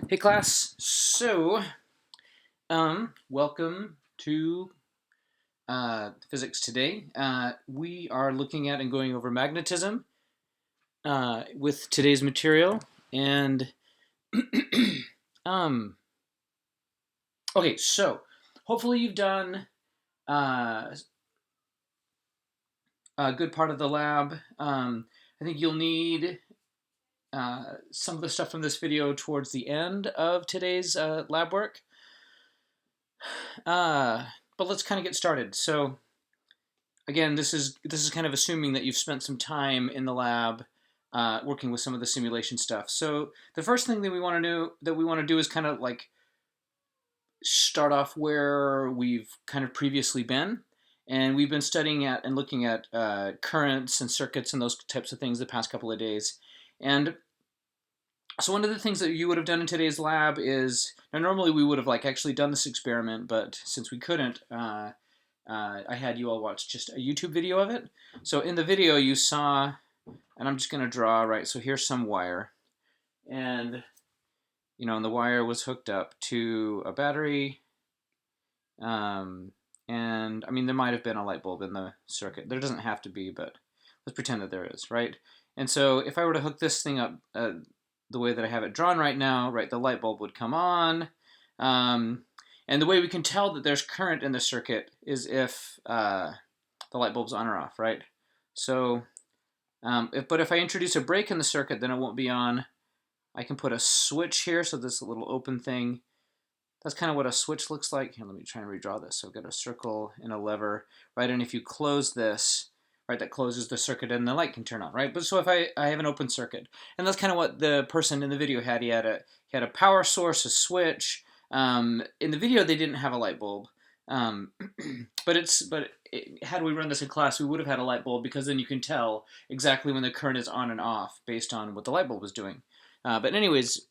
Hey class, welcome to physics today. We are looking at and going over magnetism with today's material. And um, okay, so hopefully you've done uh, a good part of the lab. I think you'll need some of the stuff from this video towards the end of today's lab work. But let's kind of get started. So again, this is kind of assuming that you've spent some time in the lab working with some of the simulation stuff. So the first thing that we want to do is kind of like start off where we've kind of previously been, and we've been studying at and looking at currents and circuits and those types of things the past couple of days. And so one of the things that you would have done in today's lab is, now normally we would have like actually done this experiment, but since we couldn't, I had you all watch just a YouTube video of it. So in the video you saw, and I'm just going to draw, right, so here's some wire. And, and the wire was hooked up to a battery. And, I mean, there might have been a light bulb in the circuit. There doesn't have to be, but let's pretend that there is, right? And so if I were to hook this thing up the way that I have it drawn right now, right, the light bulb would come on. And the way we can tell that there's current in the circuit is if the light bulb's on or off, right? So, but if I introduce a break in the circuit, then it won't be on. I can put a switch here, so this little open thing. That's kind of what a switch looks like. Here, let me try and redraw this. So I've got a circle and a lever, right? And if you close this, right, that closes the circuit and the light can turn on, right? But so if I have an open circuit, and that's kind of what the person in the video had. He had a power source, a switch. In the video, they didn't have a light bulb, but had we run this in class, we would have had a light bulb, because then you can tell exactly when the current is on and off based on what the light bulb is doing. But anyways,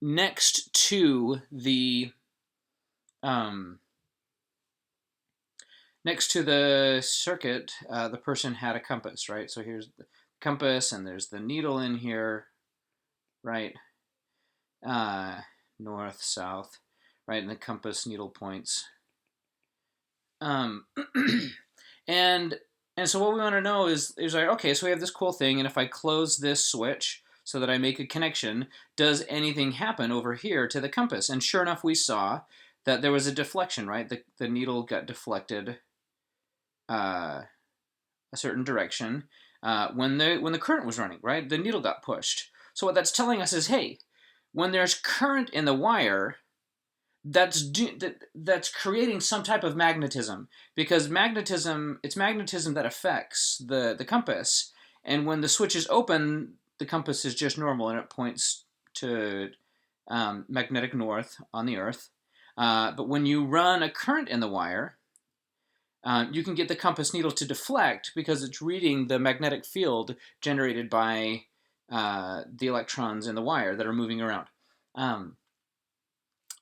next to the circuit, the person had a compass, right? So here's the compass, and there's the needle in here, right? North, south, right? And the compass needle points. And so what we want to know is like, okay, so we have this cool thing, and if I close this switch so that I make a connection, does anything happen over here to the compass? And sure enough, we saw that there was a deflection, right? The needle got deflected a certain direction when the current was running, right? The needle got pushed. So what that's telling us is, hey, when there's current in the wire, that's creating some type of magnetism, because it's magnetism that affects the compass. And when the switch is open, the compass is just normal and it points to magnetic north on the Earth. But when you run a current in the wire, you can get the compass needle to deflect, because it's reading the magnetic field generated by the electrons in the wire that are moving around. And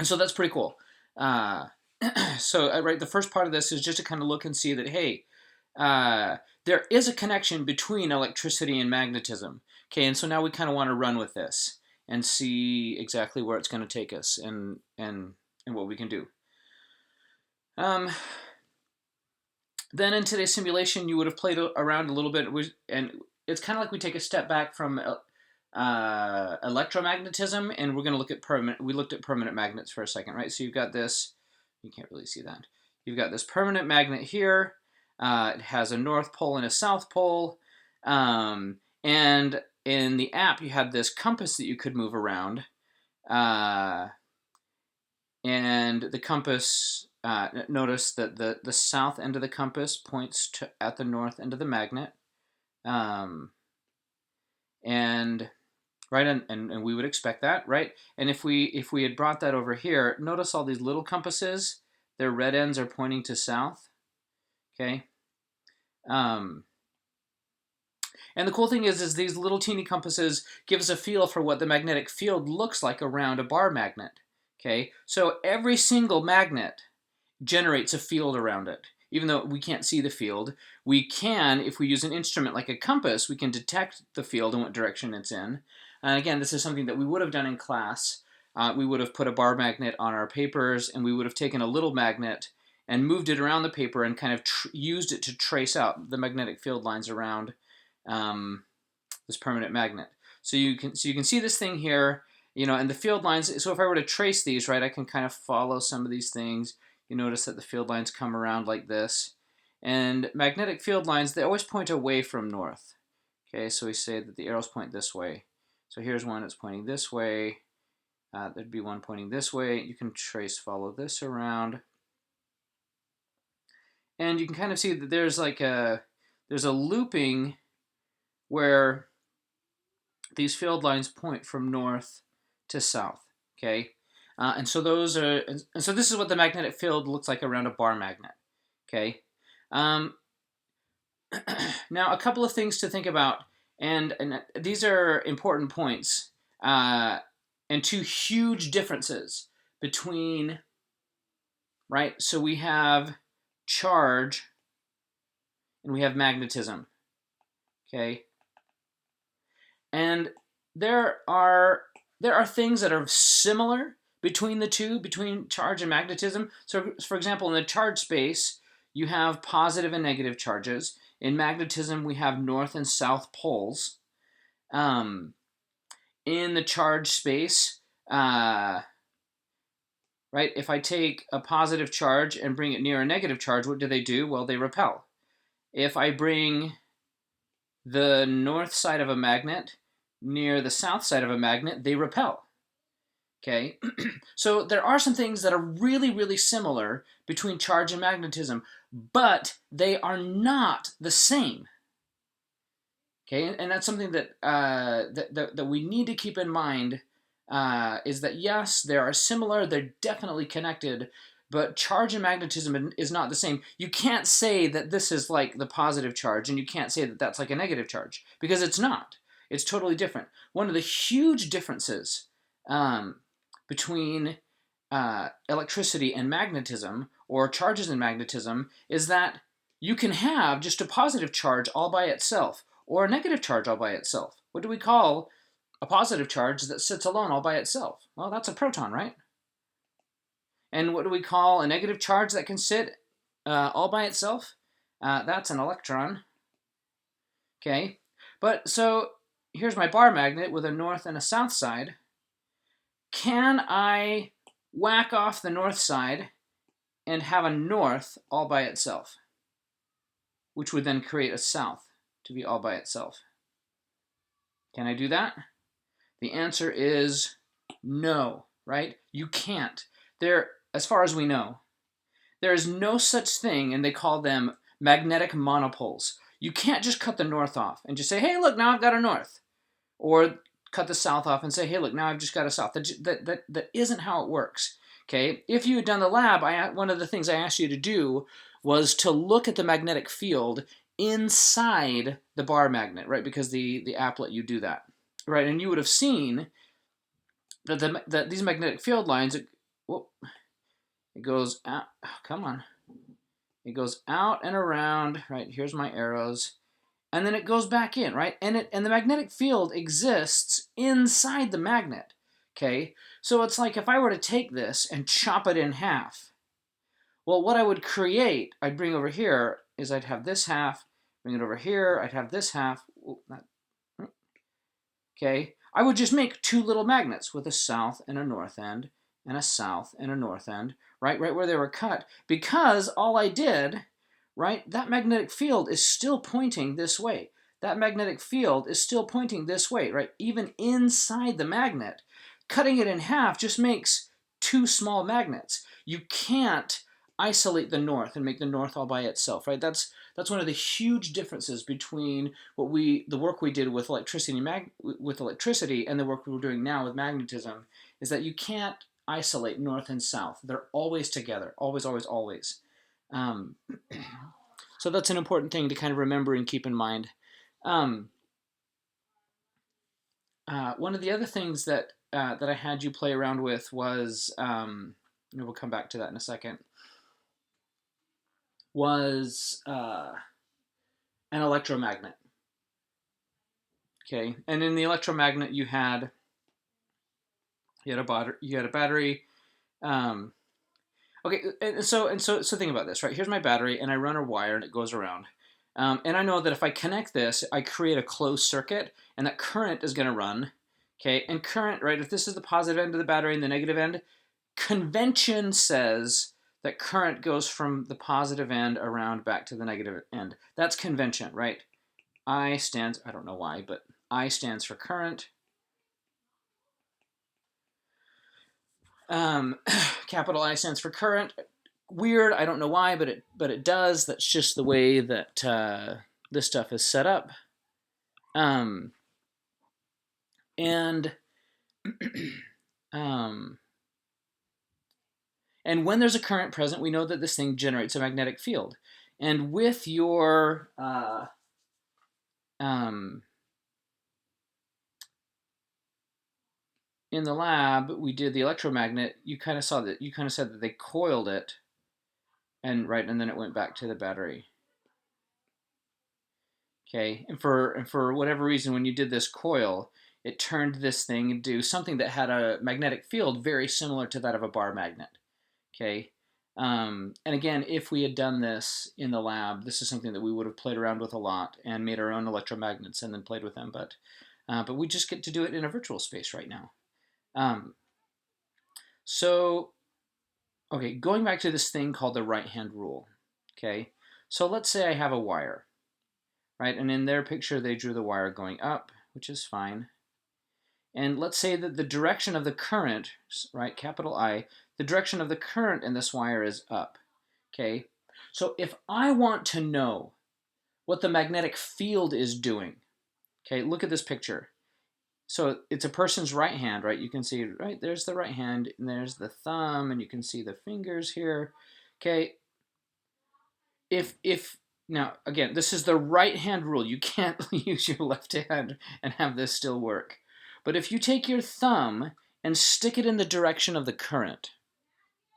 so that's pretty cool. So right, the first part of this is just to kind of look and see that, hey, there is a connection between electricity and magnetism. Okay, and so now we kind of want to run with this and see exactly where it's going to take us and what we can do. Then in today's simulation, you would have played around a little bit, and it's kind of like we take a step back from electromagnetism, and we're going to look at we looked at permanent magnets for a second, right? So you've got this, you can't really see that. You've got this permanent magnet here. It has a north pole and a south pole. And in the app, you had this compass that you could move around. And the compass, notice that the south end of the compass points at the north end of the magnet. And right, and we would expect that, right? And if we had brought that over here, notice all these little compasses, their red ends are pointing to south, okay? And the cool thing is these little teeny compasses give us a feel for what the magnetic field looks like around a bar magnet, okay? So every single magnet generates a field around it. Even though we can't see the field, we can, if we use an instrument like a compass, we can detect the field and what direction it's in. And again, this is something that we would have done in class. we would have put a bar magnet on our papers, and we would have taken a little magnet and moved it around the paper and kind of used it to trace out the magnetic field lines around this permanent magnet. So you can see this thing here, and the field lines. So if I were to trace these, right, I can kind of follow some of these things. You notice that the field lines come around like this. And magnetic field lines, they always point away from north. Okay, so we say that the arrows point this way. So here's one that's pointing this way. There'd be one pointing this way. You can follow this around. And you can kind of see that there's a looping where these field lines point from north to south. Okay, and so so this is what the magnetic field looks like around a bar magnet. Okay, now a couple of things to think about, and these are important points, and two huge differences between, right? So we have charge and we have magnetism. Okay, and there are things that are similar between the two, between charge and magnetism. So, for example, in the charge space, you have positive and negative charges. In magnetism, we have north and south poles. In the charge space, right, if I take a positive charge and bring it near a negative charge, what do? Well, they repel. If I bring the north side of a magnet near the south side of a magnet, they repel. Okay, so there are some things that are really, really similar between charge and magnetism, but they are not the same. Okay, and that's something that that we need to keep in mind, is that yes, they are similar, they're definitely connected, but charge and magnetism is not the same. You can't say that this is like the positive charge, and you can't say that that's like a negative charge, because it's not. It's totally different. One of the huge differences between electricity and magnetism, or charges and magnetism, is that you can have just a positive charge all by itself, or a negative charge all by itself. What do we call a positive charge that sits alone all by itself? Well, that's a proton, right? And what do we call a negative charge that can sit all by itself? That's an electron. Okay, but so here's my bar magnet with a north and a south side. Can I whack off the north side and have a north all by itself, which would then create a south to be all by itself? Can I do that? The answer is no, right? You can't. As far as we know, there is no such thing, and they call them magnetic monopoles. You can't just cut the north off and just say, hey, look, now I've got a north. Or cut the south off and say, hey, look, now I've just got a south. That isn't how it works. Okay? If you had done the lab, one of the things I asked you to do was to look at the magnetic field inside the bar magnet, right? Because the app let you do that, right? And you would have seen that these magnetic field lines, it goes out. Oh, come on. It goes out and around, right? Here's my arrows. And then it goes back in, right? And the magnetic field exists inside the magnet, okay? So it's like if I were to take this and chop it in half, well, what I would create, I'd bring over here, is I'd have this half, bring it over here, I'd have this half, okay? I would just make two little magnets with a south and a north end, and a south and a north end, right where they were cut, because all I did, right, that magnetic field is still pointing this way. That magnetic field is still pointing this way, right? Even inside the magnet, cutting it in half just makes two small magnets. You can't isolate the north and make the north all by itself, right? That's one of the huge differences between the work we did with electricity and the work we're doing now with magnetism, is that you can't isolate north and south. They're always together, always, always, always. So that's an important thing to kind of remember and keep in mind. One of the other things that I had you play around with was, we'll come back to that in a second, was an electromagnet. Okay, and in the electromagnet you had You had a battery. Um, okay, so think about this, right? Here's my battery, and I run a wire, and it goes around. And I know that if I connect this, I create a closed circuit, and that current is going to run. Okay, and current, right? If this is the positive end of the battery and the negative end, convention says that current goes from the positive end around back to the negative end. That's convention, right? I don't know why, but I stands for current. Capital I stands for current. Weird, I don't know why, but it does. That's just the way that this stuff is set up. Um, and um, and when there's a current present, we know that this thing generates a magnetic field. And with your in the lab, we did the electromagnet. You kind of saw that. You kind of said that they coiled it, and then it went back to the battery. Okay, and for whatever reason, when you did this coil, it turned this thing into something that had a magnetic field very similar to that of a bar magnet. Okay, and again, if we had done this in the lab, this is something that we would have played around with a lot and made our own electromagnets and then played with them. But we just get to do it in a virtual space right now. So, okay, going back to this thing called the right-hand rule. Okay, so let's say I have a wire. Right, and in their picture they drew the wire going up, which is fine. And let's say that the direction of the current, right, capital I, the direction of the current in this wire is up. Okay, so if I want to know what the magnetic field is doing, okay, look at this picture. So it's a person's right hand, right? You can see, right, there's the right hand, and there's the thumb, and you can see the fingers here. Okay, if now, again, this is the right-hand rule. You can't use your left hand and have this still work. But if you take your thumb and stick it in the direction of the current,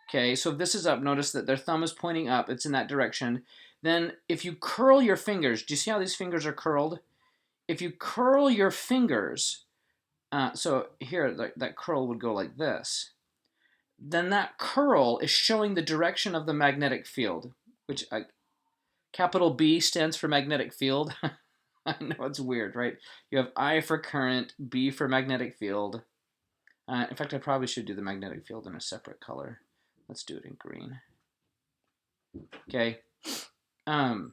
okay, so if this is up, notice that their thumb is pointing up, it's in that direction. Then if you curl your fingers, do you see how these fingers are curled? If you curl your fingers, so here, that curl would go like this, then that curl is showing the direction of the magnetic field, which capital B stands for magnetic field. I know it's weird, right? You have I for current, B for magnetic field. In fact, I probably should do the magnetic field in a separate color. Let's do it in green. Okay. The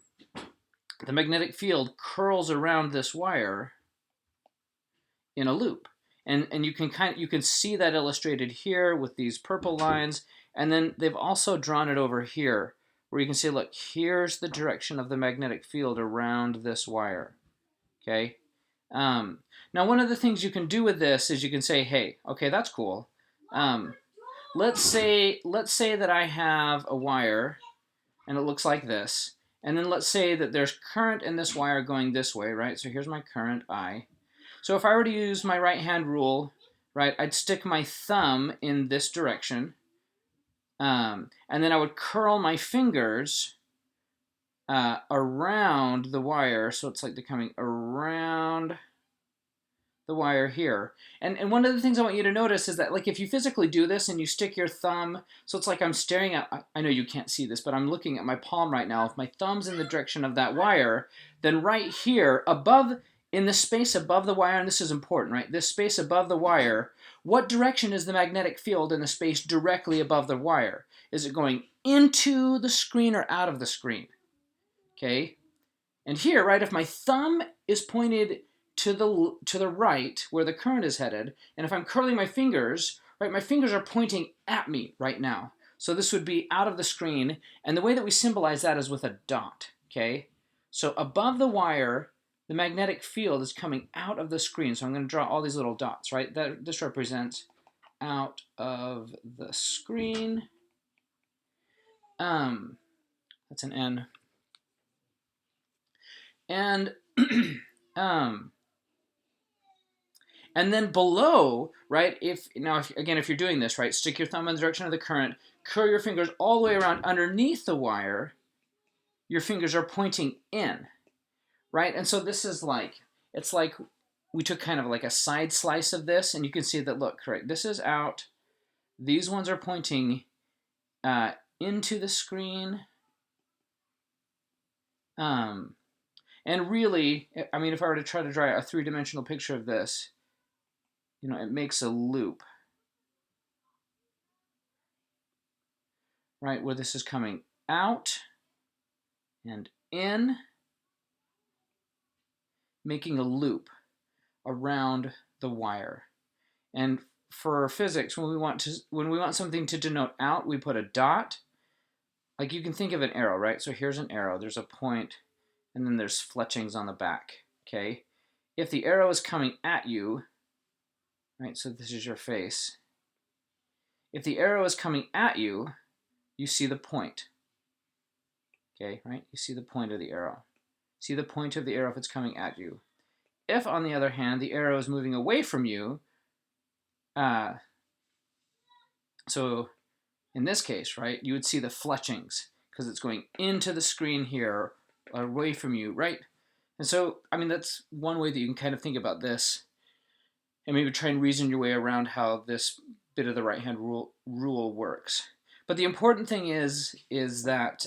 magnetic field curls around this wire in a loop. And you can see that illustrated here with these purple lines, and then they've also drawn it over here where you can see, look, here's the direction of the magnetic field around this wire. Okay. Now, one of the things you can do with this is you can say, hey, okay, that's cool. Let's say that I have a wire, and it looks like this. And then let's say that there's current in this wire going this way, right? So here's my current, I. So if I were to use my right-hand rule, right, I'd stick my thumb in this direction. And then I would curl my fingers around the wire, so it's like they're coming around the wire here. And one of the things I want you to notice is that, like, if you physically do this and you stick your thumb, so it's like I'm staring at, I know you can't see this, but I'm looking at my palm right now. If my thumb's in the direction of that wire, then right here above, in the space above the wire, and this is important, right? This space above the wire, what direction is the magnetic field in the space directly above the wire? Is it going into the screen or out of the screen? Okay, and here, right, if my thumb is pointed to the right where the current is headed, and if I'm curling my fingers, right, my fingers are pointing at me right now. So this would be out of the screen, and the way that we symbolize that is with a dot, okay? So above the wire, the magnetic field is coming out of the screen. So I'm going to draw all these little dots, right? This represents out of the screen. That's an N. And and then below, right, if you're doing this, right, stick your thumb in the direction of the current, curl your fingers all the way around underneath the wire, your fingers are pointing in, right? And so this is like, it's like we took kind of like a side slice of this, and you can see that, look, right, this is out. These ones are pointing into the screen. And really, I mean, if I were to try to draw a three-dimensional picture of this, you know, it makes a loop, right, where this is coming out and in, making a loop around the wire. And for physics, when we want something to denote out, we put a dot. Like, you can think of an arrow, right? So here's an arrow. There's a point, and then there's fletchings on the back. Okay. If the arrow is coming at you, right? So this is your face. If the arrow is coming at you, you see the point. Okay, right? You see the point of the arrow. See the point of the arrow if it's coming at you. If, on the other hand, the arrow is moving away from you, so in this case, right, you would see the fletchings because it's going into the screen here, away from you, right? And so, I mean, that's one way that you can kind of think about this and maybe try and reason your way around how this bit of the right-hand rule works. But the important thing is that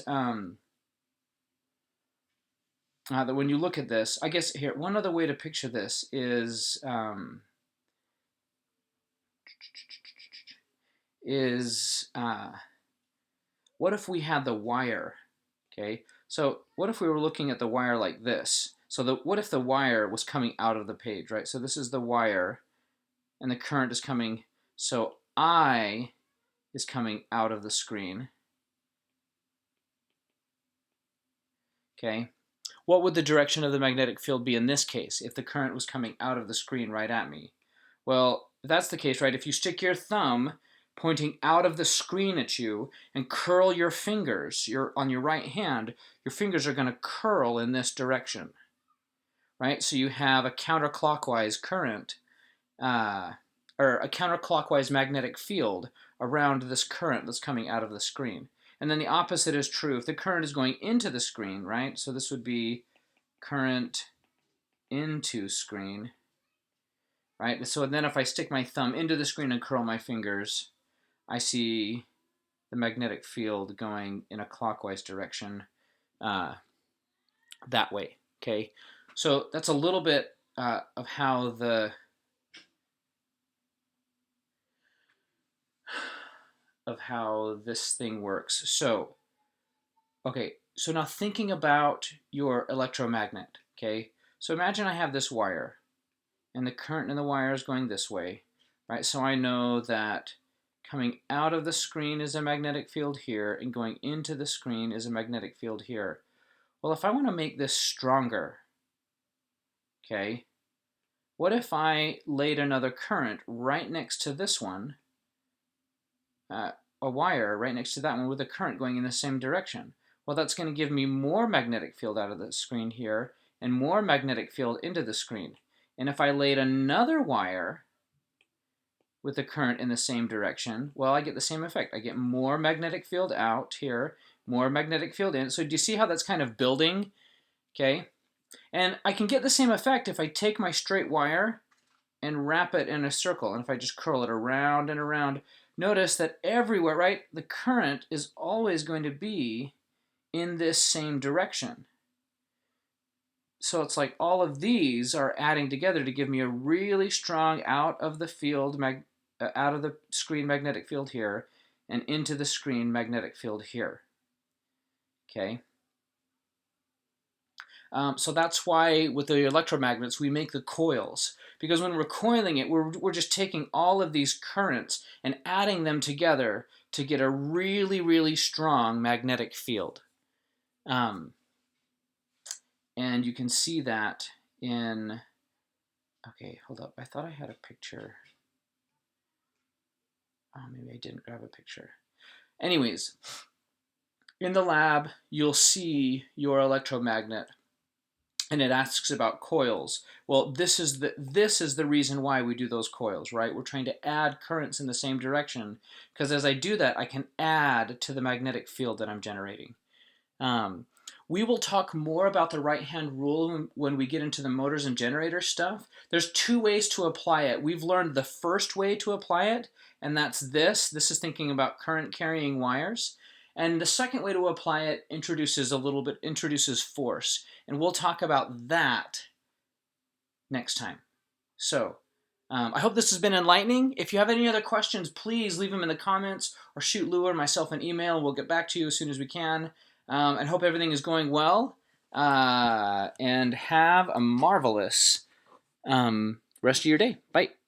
that when you look at this, I guess here, one other way to picture this is what if we had the wire, okay? So what if we were looking at the wire like this? So what if the wire was coming out of the page, right? So this is the wire, and the current is coming, so I is coming out of the screen, okay? What would the direction of the magnetic field be in this case if the current was coming out of the screen right at me? Well, if that's the case, right, if you stick your thumb pointing out of the screen at you and curl your fingers on your right hand, your fingers are going to curl in this direction, right? So you have a counterclockwise current, or a counterclockwise magnetic field around this current that's coming out of the screen. And then the opposite is true if the current is going into the screen, right? So this would be current into screen, right? So then if I stick my thumb into the screen and curl my fingers, I see the magnetic field going in a clockwise direction that way, okay? So that's a little bit of how this thing works. So, okay, so now thinking about your electromagnet, okay? So imagine I have this wire, and the current in the wire is going this way, right? So I know that coming out of the screen is a magnetic field here, and going into the screen is a magnetic field here. Well, if I want to make this stronger, okay, what if I laid another current right next to this one, a wire right next to that one with a current going in the same direction? Well, that's going to give me more magnetic field out of the screen here and more magnetic field into the screen. And if I laid another wire with the current in the same direction, well, I get the same effect. I get more magnetic field out here, more magnetic field in. So do you see how that's kind of building? Okay. And I can get the same effect if I take my straight wire and wrap it in a circle. And if I just curl it around and around, notice that everywhere, right, the current is always going to be in this same direction. So it's like all of these are adding together to give me a really strong out of the field, out of the screen magnetic field here, and into the screen magnetic field here. Okay. So that's why with the electromagnets we make the coils, because when we're coiling it, we're just taking all of these currents and adding them together to get a really, really strong magnetic field. And you can see that in, okay, hold up, I thought I had a picture. Oh, maybe I didn't grab a picture. Anyways, in the lab, you'll see your electromagnet, and it asks about coils. Well, this is the reason why we do those coils, right? We're trying to add currents in the same direction, because as I do that, I can add to the magnetic field that I'm generating. We will talk more about the right-hand rule when we get into the motors and generator stuff. There's two ways to apply it. We've learned the first way to apply it, and that's this. This is thinking about current carrying wires. And the second way to apply it introduces force. And we'll talk about that next time. So I hope this has been enlightening. If you have any other questions, please leave them in the comments or shoot Lou or myself an email. We'll get back to you as soon as we can. And hope everything is going well. And have a marvelous rest of your day. Bye.